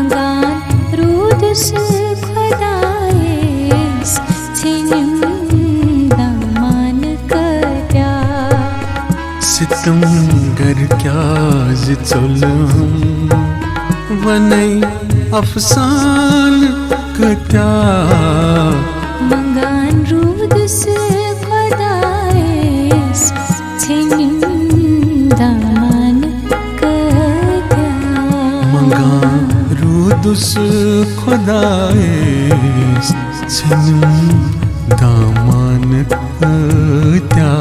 Mangan, Roodus, Khudayes, Tsenim, Damana, KAETYAH. सितमगर क्या जुल्म वनई Afsan KAETYAH. Mangan, Roodus, Khudayes, Tsenim, Damana, KAETYAH. Mangan, Roodus, Khudayes, Tsenim, Damana, KAETYAH.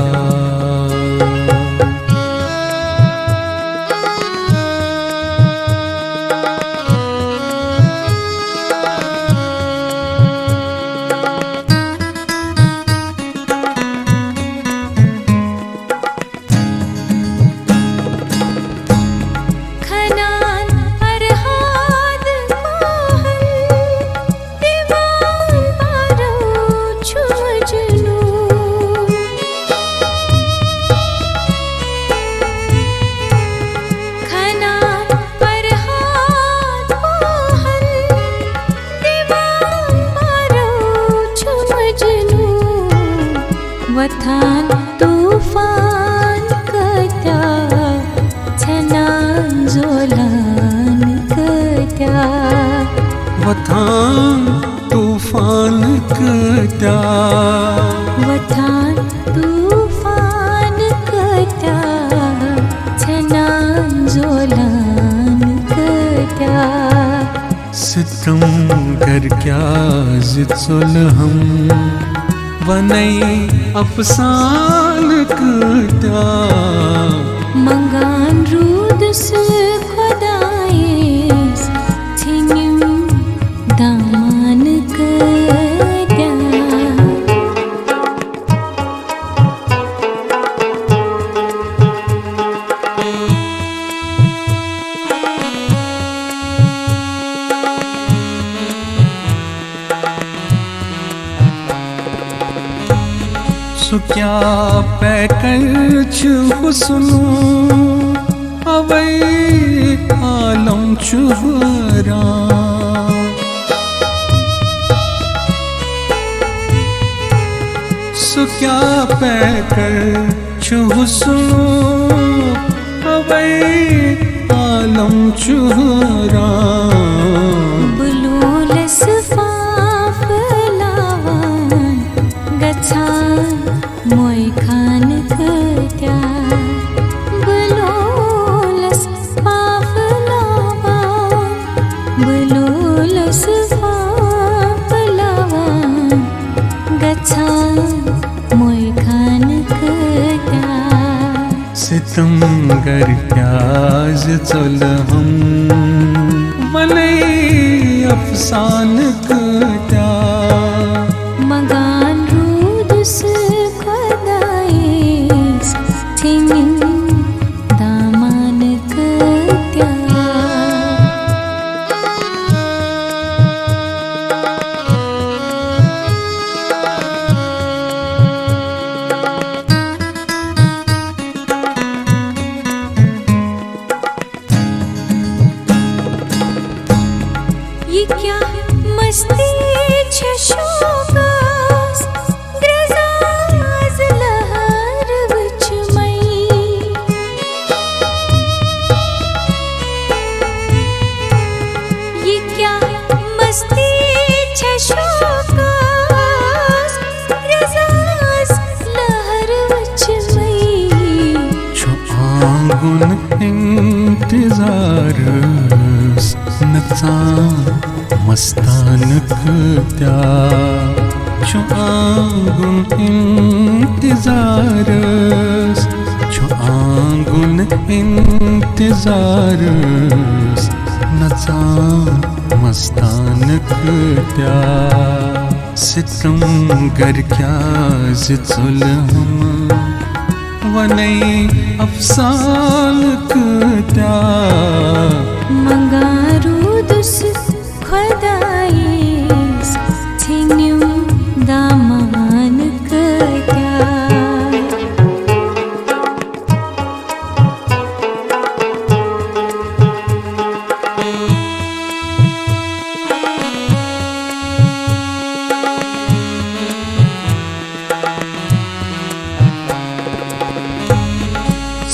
वथान तूफान KAETYAH, छनान जोलान KAETYAH. वथान तूफान KAETYAH. वथान तूफान KAETYAH, छनान जोलान KAETYAH. सितमगर क्या जुल्म वनई Afsan KAETYAH. Mangan, Roodus, Khudayes, Tsenim, Damana, KAETYAH. सो क्या पैकर हुस्नु अवै आलम चुहरा. सो क्या पैकर हुस्नु अवै आलम चुहरा. बुलूलस फाफ लावान गच्छान मोय खान KAETYAH. बुलूलस फाफ लावान, बुलूलस फाफ लावान गच्छान मोय खान KAETYAH. सितमगर क्या जुल्म वनई Afsan KAETYAH. Mangan, Roodus, Khudayes, Tsenim, Damana, KAETYAH. ये क्या मस्ती छशोगास ग्रजाज लहर विच मई. ये क्या मस्ती छशोगास ग्रजाज लहर विच मई. छो आंगुन इंतजार नचा मस्तान KAETYAH. छो आंगुन इंतजार, छो आंगुन इंतजार नचा मस्तान KAETYAH. सितमगर क्या जुल्म वनई Afsan KAETYAH. Mangan, Roodus, Khudayes, Tsenim, Damana, KAETYAH.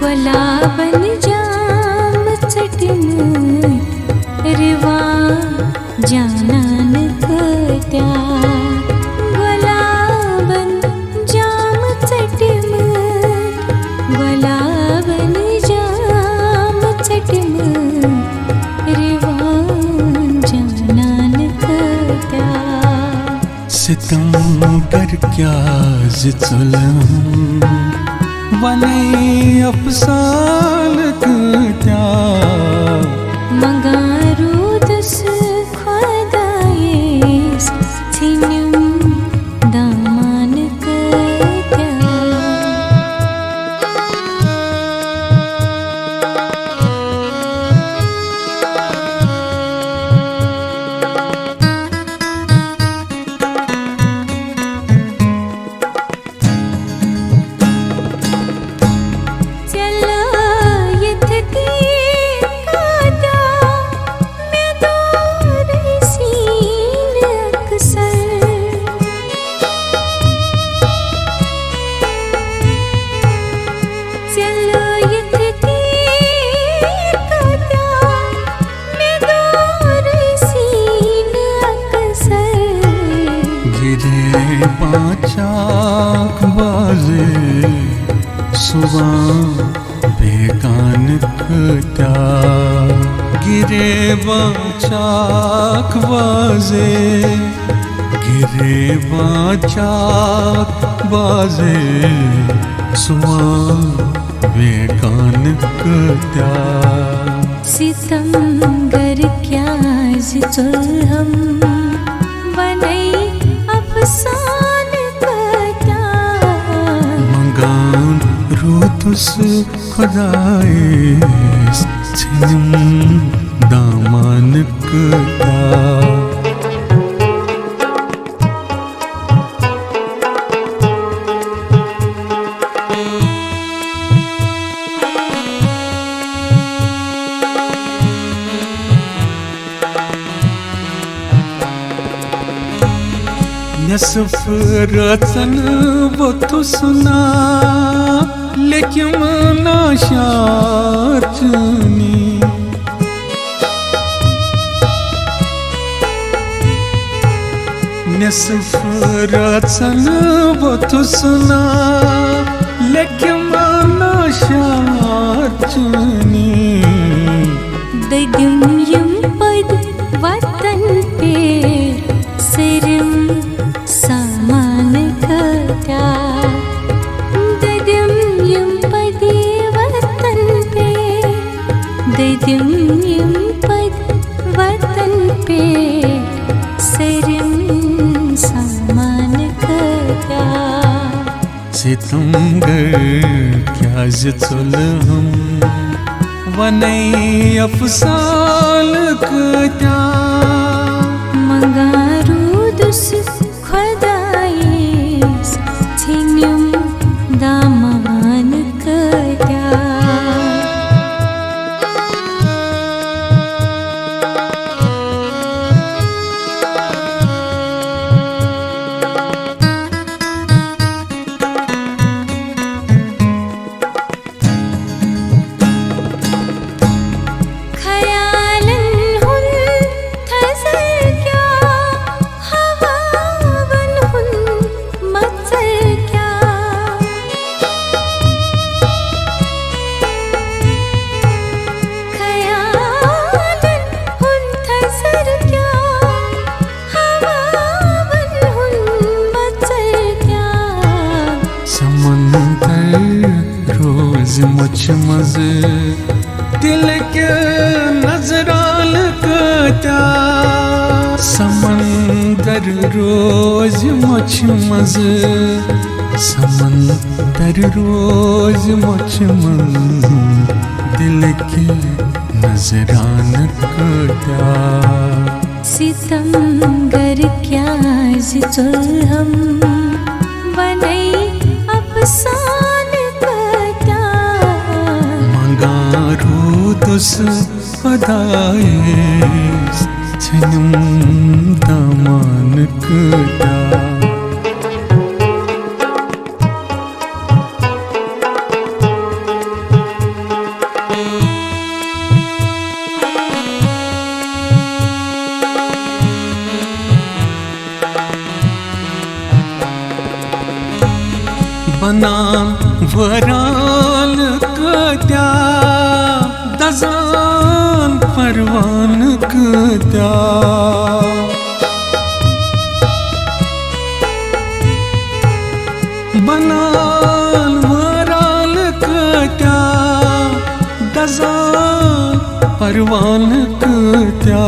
गुलाबन जाम चटमय रिवा जानन KAETYAH गुलाबन जाम चटमय गुलाबन जाम चटमय रिवा जानन KAETYAH सितम कर क्या जितलम वनै Afsan KAETYAH MANGAAN Roodus Khudayes Tsenim Damana KAETYAH पाचाक बाजे सुबह बेगान KAETYAH गिरे बाचाक बाजे गिरे बाचाक बाजे सुबह बेगान KAETYAH सितमगर क्या जुल्म वनै Afsan KAETYAH MANGAAN Roodus Khudayes Tsenim Damana KAETYAH Nesf ratan wo tu suna lekin nashatni Nesf ratan wo tu suna lekin nashatni Dedim yum pad vatan pe sirim saman KAETYAH Dedim yum pad vatan pe Dedim yum pad vatan pe sirim saman KAETYAH सितमगर क्या जितलम वनै Afsan KAETYAH MANGAAN Roodus Khudayes Tsenim Damana KAETYAH मुझ मज़े दिल के नजराल KAETYAH समंदर रोज मुझ मज़े समंदर रोज मुझ मज़े दिल के नजरान KAETYAH सितमगर क्या जुल्म बनई अफसान KAETYAH मंगा रूदुस खुदायस Tsenim Damana KAETYAH Banam varal KAETYAH Dazan parvan KAETYAH Banal varal KAETYAH Dazan parvan KAETYAH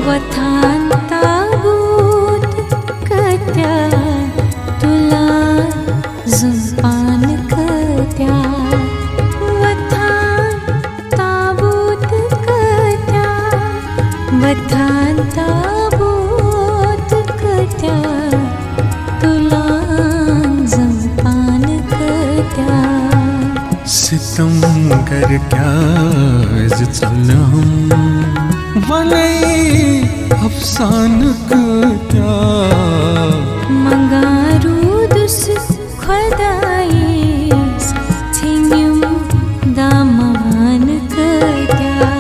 वथान ताबूत KAETYAH तुला जुबान KAETYAH वथान ताबूत KAETYAH वथान ताबूत KAETYAH तुला जुबान KAETYAH सितमगर क्या जुल्म बनई अफसान KAETYAH मंगा रूदुस खुदायस Tsenim Damana KAETYAH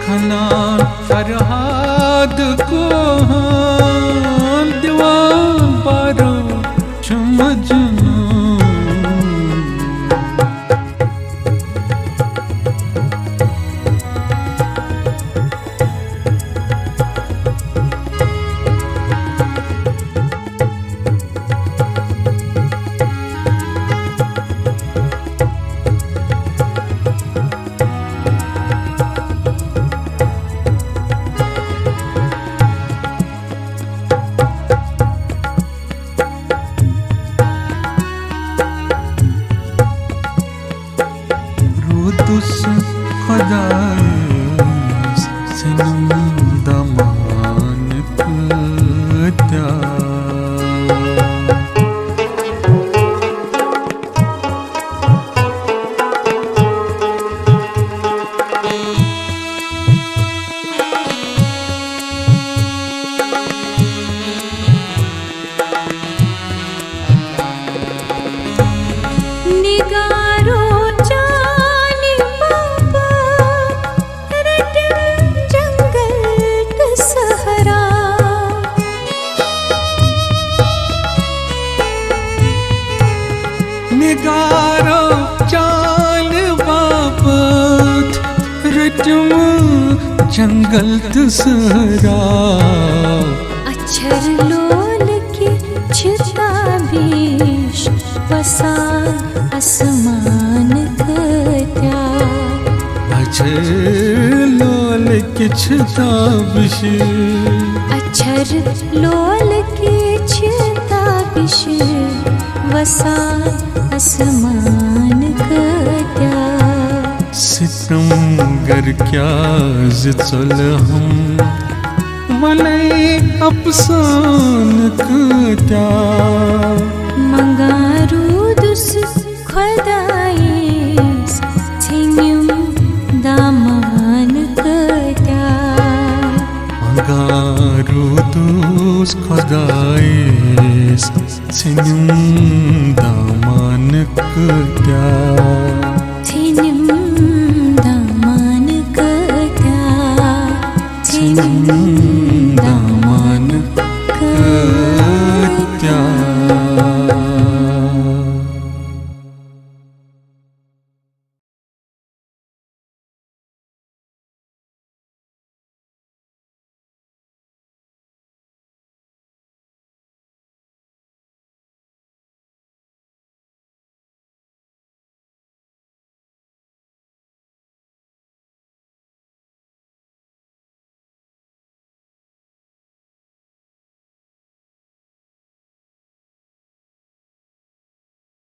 खना फरहाद को हाल दीवार बारो चमजना रूदुस खुदायस Tsenim Damana KAETYAH निगारो जानी बाबा रटन जंगल सहरा निगारो चाल बाबत रटम जंगल तसरा अक्षर लोल की ताबिश वसान आसमान KAETYAH अक्षर लोल किछ ताबिश अक्षर लोल की ताबिश वसान आसमान KAETYAH सितमगर क्या जुल्म बनई अफसान KAETYAH मंगा रूदुस खुदायस Tsenim Damana KAETYAH मंगा रूदुस खुदायस Tsenim Damana KAETYAH